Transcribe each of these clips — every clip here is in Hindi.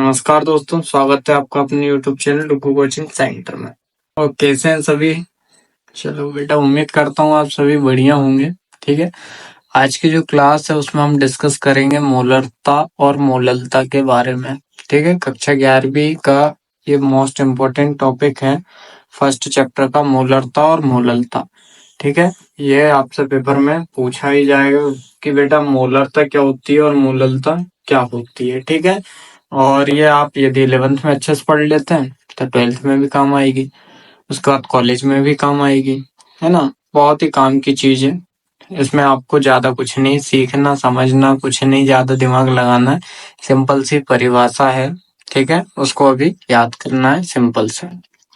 नमस्कार दोस्तों, स्वागत है आपका अपने यूट्यूब चैनल डुगू कोचिंग सेंटर में। और कैसे हैं सभी? चलो बेटा, उम्मीद करता हूँ आप सभी बढ़िया होंगे। ठीक है, आज की जो क्लास है उसमें हम डिस्कस करेंगे मोलरता और मोललता के बारे में। ठीक है, कक्षा 11वीं का ये मोस्ट इम्पोर्टेंट टॉपिक है, फर्स्ट चैप्टर का मोलरता और मोललता। ठीक है, ये आपसे पेपर में पूछा ही जाएगा कि बेटा मोलरता क्या होती है और मोललता क्या होती है। ठीक है, और ये आप यदि 11th में अच्छे से पढ़ लेते हैं तो 12th में भी काम आएगी, उसके बाद कॉलेज में भी काम आएगी, है ना। बहुत ही काम की चीज है, इसमें आपको ज्यादा कुछ नहीं सीखना समझना, कुछ नहीं ज्यादा दिमाग लगाना है। सिंपल सी परिभाषा है, ठीक है, उसको अभी याद करना है सिंपल से।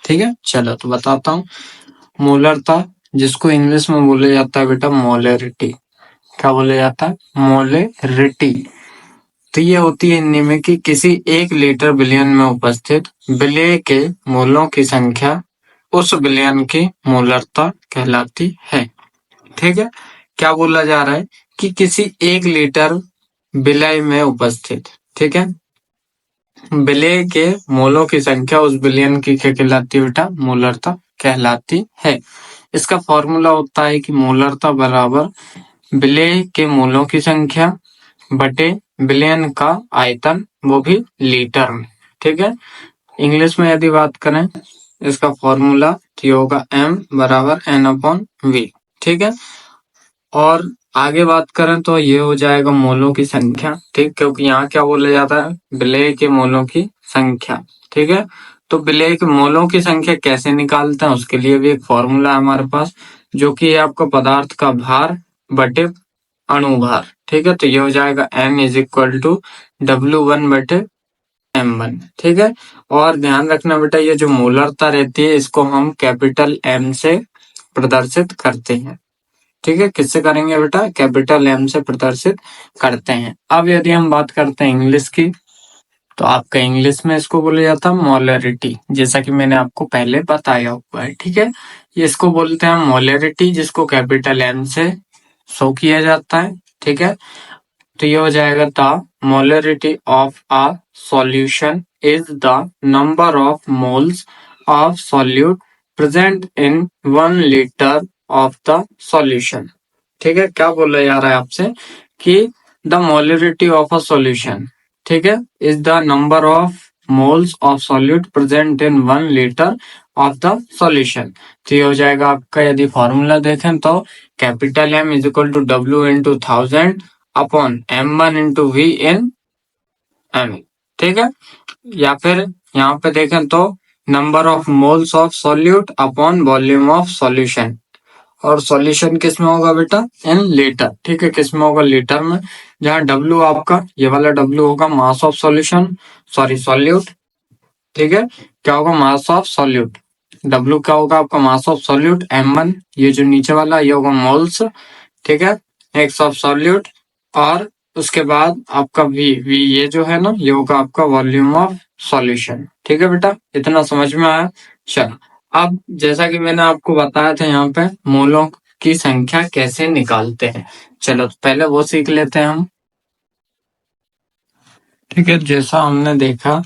ठीक है, चलो तो बताता हूँ। मोलरता, जिसको इंग्लिश में बोला जाता है बेटा मोलरिटी। क्या बोला जाता है? मोलरिटी। तो ये होती है हिंदी में कि किसी 1 लीटर विलयन में उपस्थित विलय के मोलों की संख्या उस विलयन की मोलरता कहलाती है। ठीक है, क्या बोला जा रहा है कि किसी 1 लीटर विलय में उपस्थित, ठीक है, विलय के मोलों की संख्या उस विलयन की क्या कहलाती है बेटा? मोलरता कहलाती है। इसका फॉर्मूला होता है कि मोलरता बराबर विलय के मोलों की संख्या बटे विलयन का आयतन, वो भी लीटर में। ठीक है, इंग्लिश में यदि बात करें इसका फॉर्मूला तो होगा m बराबर n/v। ठीक है, और आगे बात करें तो ये हो जाएगा मोलों की संख्या। ठीक, क्योंकि यहाँ क्या बोला जाता है? विलय के मोलों की संख्या। ठीक है, तो विलय के मोलों की संख्या कैसे निकालते हैं उसके लिए भी एक फॉर्मूला है हमारे पास, जो कि है आपका पदार्थ का भार बटे अणुभार। ठीक है, तो ये हो जाएगा n = W1/m1। ठीक है, और ध्यान रखना बेटा, ये जो मोलरता रहती है इसको हम कैपिटल M से प्रदर्शित करते हैं। ठीक है, किससे करेंगे बेटा? कैपिटल M से प्रदर्शित करते हैं। अब यदि हम बात करते हैं इंग्लिश की, तो आपका इंग्लिश में इसको बोला जाता है मोलरिटी, जैसा कि मैंने आपको पहले बताया हुआ है। ठीक है, ये इसको बोलते हैं मोलरिटी, जिसको कैपिटल M से शो किया जाता है। ठीक है, तो ये हो जाएगा the molarity of a solution is the number of moles of solute present in 1 litre of the solution. ठीक है, क्या बोला जा रहा है आपसे कि the molarity of a solution, ठीक है, is the number of moles of solute present in 1 litre of the solution. तो ये हो जाएगा आपका, यदि फॉर्मूला देखें तो capital M = W × 1000 upon M1 × V इन M। ठीक है, या फिर यहाँ पे देखें तो number of moles of solute upon volume of solution, और सॉल्यूशन किस में होगा बेटा? In litre. ठीक है, किस में होगा? लीटर में। जहाँ W आपका, ये वाला W होगा mass of solution, sorry solute. ठीक है, क्या होगा? Mass of solute. W क्या होगा आपका? Mass of solute. M1 ये जो नीचे वाला ये होगा मोल्स। ठीक है, एक्स ऑफ सॉल्यूट, और उसके बाद आपका V ये जो है ना, ये होगा आपका वॉल्यूम ऑफ सॉल्यूशन। ठीक है बेटा, इतना समझ में आया? चलो, अब जैसा कि मैंने आपको बताया था यहाँ पे मोलों की संख्या कैसे निकालते हैं, चलो तो पहले वो सीख लेते हैं हम। ठीक है, जैसा हमने देखा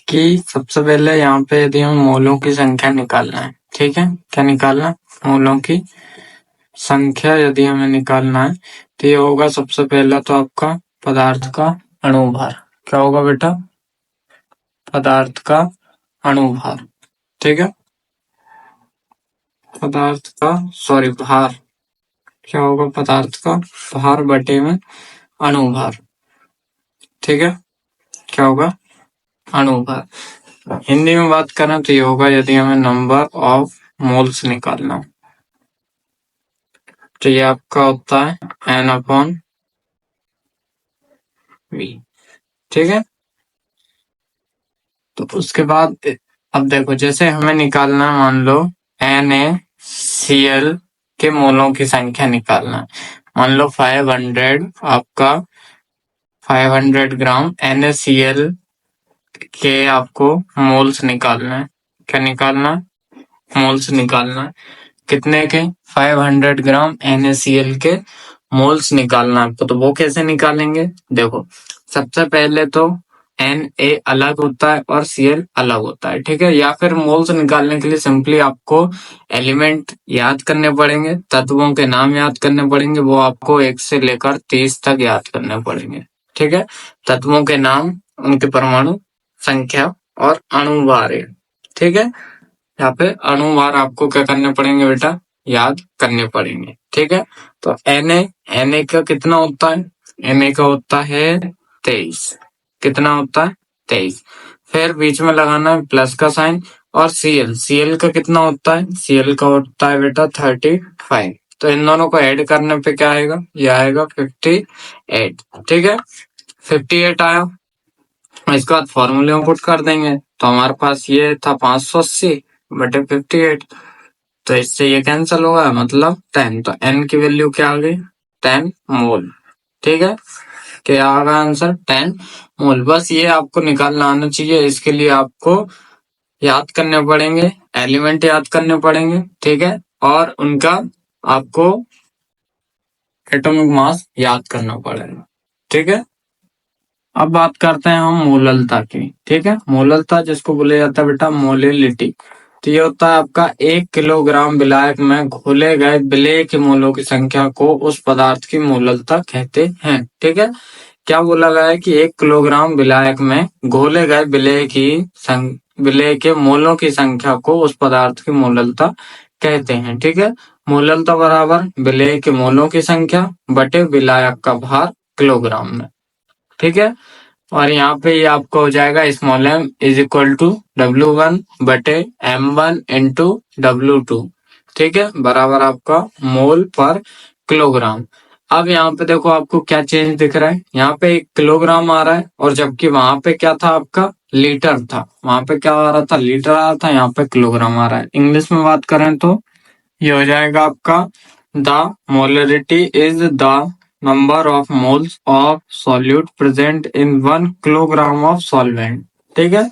कि सबसे पहले यहाँ पे यदि हम मोलों की संख्या निकालना है, ठीक है, क्या निकालना है? मोलों की संख्या यदि हमें निकालना है तो ये होगा सबसे पहला तो आपका पदार्थ का अणुभार। क्या होगा बेटा? पदार्थ का अणुभार। ठीक है, पदार्थ का भार। क्या होगा? पदार्थ का भार बटे में अणुभार। ठीक है, क्या होगा? अणुभार। हिंदी में बात करें तो ये होगा, यदि हमें नंबर ऑफ मोल्स निकालना तो ये आपका होता है N/V। ठीक है, तो उसके बाद अब देखो, जैसे हमें निकालना है, मान लो NaCl के मोलों की संख्या निकालना है। मान लो 500 आपका 500 ग्राम NaCl के आपको मोल्स निकालना है। क्या निकालना है? मोल्स निकालना है। कितने के? 500 ग्राम NaCl के मोल्स निकालना है आपको। तो वो कैसे निकालेंगे? देखो, सबसे पहले तो Na अलग होता है और Cl अलग होता है, ठीक है। या फिर मोल्स निकालने के लिए सिंपली आपको एलिमेंट याद करने पड़ेंगे, तत्वों के नाम याद करने पड़ेंगे, वो आपको 1 से लेकर 30 तक याद करने पड़ेंगे, ठीक है। तत्वों के नाम, उनके परमाणु संख्या और अणुभार, ठीक है। यहाँ पे अणुभार आपको क्या करने पड़ेंगे बेटा, याद करने पड़ेंगे, ठीक है। तो Na का कितना होता है, Na का होता है 23, कितना होता है 23। फिर बीच में लगाना है प्लस का साइन, और Cl का कितना होता है, Cl का होता है बेटा 35। तो इन दोनों को ऐड करने पे क्या आएगा, ये आएगा 58, ठीक है। 58 आया, इसके बाद फॉर्मूले में पुट कर देंगे, तो हमारे पास ये था 580 बटे 58, तो इससे ये कैंसिल होगा, मतलब 10। तो n की वैल्यू क्या आ गई, 10 मोल, ठीक है। क्या आ गया आंसर, 10 मोल। बस ये आपको निकालना आना चाहिए। इसके लिए आपको याद करने पड़ेंगे, एलिमेंट याद करने पड़ेंगे, ठीक है, और उनका आपको एटॉमिक मास याद करना पड़ेगा, ठीक है। अब बात करते हैं हम मोललता की, ठीक है। मोललता जिसको बोला जाता है बेटा मोलिलिटी, तो ये होता है आपका 1 किलोग्राम विलायक में घोले गए विलेय के मोलों की संख्या को उस पदार्थ की मोललता कहते हैं, ठीक है। क्या बोला गया है कि 1 किलोग्राम विलायक में घोले गए विलेय के मोलों की संख्या को उस पदार्थ की मोललता कहते हैं, ठीक है। मोललता बराबर विलेय के मोलों की संख्या बटे विलायक का भार किलोग्राम में, ठीक है। और यहाँ पे ये आपको हो जाएगा small m is equal to W1 बटे M1 इंटू W2, ठीक है, बराबर आपका मोल पर किलोग्राम। अब यहाँ पे देखो आपको क्या चेंज दिख रहा है, यहाँ पे 1 किलोग्राम आ रहा है, और जबकि वहां पे क्या था आपका लीटर था, वहां पे क्या आ रहा था, लीटर आ रहा था, यहाँ पे किलोग्राम आ रहा है। इंग्लिश में बात करें तो ये हो जाएगा आपका the molarity is the number of moles of solute present in 1 kilogram of solvent, ठीक है।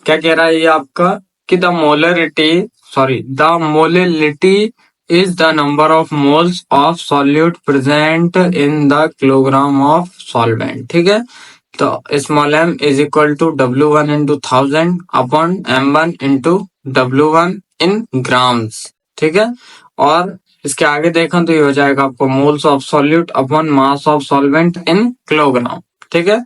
क्या कह रहा है ये आपका कि the molarity is the number of moles of solute present in the kilogram of solvent, ठीक है। तो small m is equal to W1 into 1000 upon M1 into W1 in grams, ठीक है। और इसके आगे देखें तो ये हो जाएगा आपको moles of solute upon mass of solvent in kilogram, ठीक है,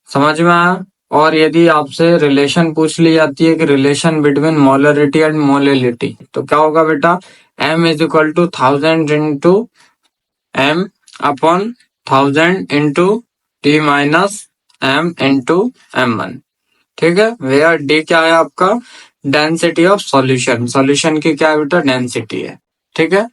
समझ में आया। और यदि आपसे रिलेशन पूछ ली जाती है कि relation between molarity and molality, तो क्या होगा बेटा, m is equal to 1000 into m upon 1000 into t minus m into m1, ठीक है। वेयर d क्या है आपका डेंसिटी ऑफ सॉल्यूशन, सॉल्यूशन की क्या है बेटा डेंसिटी है, ठीक है।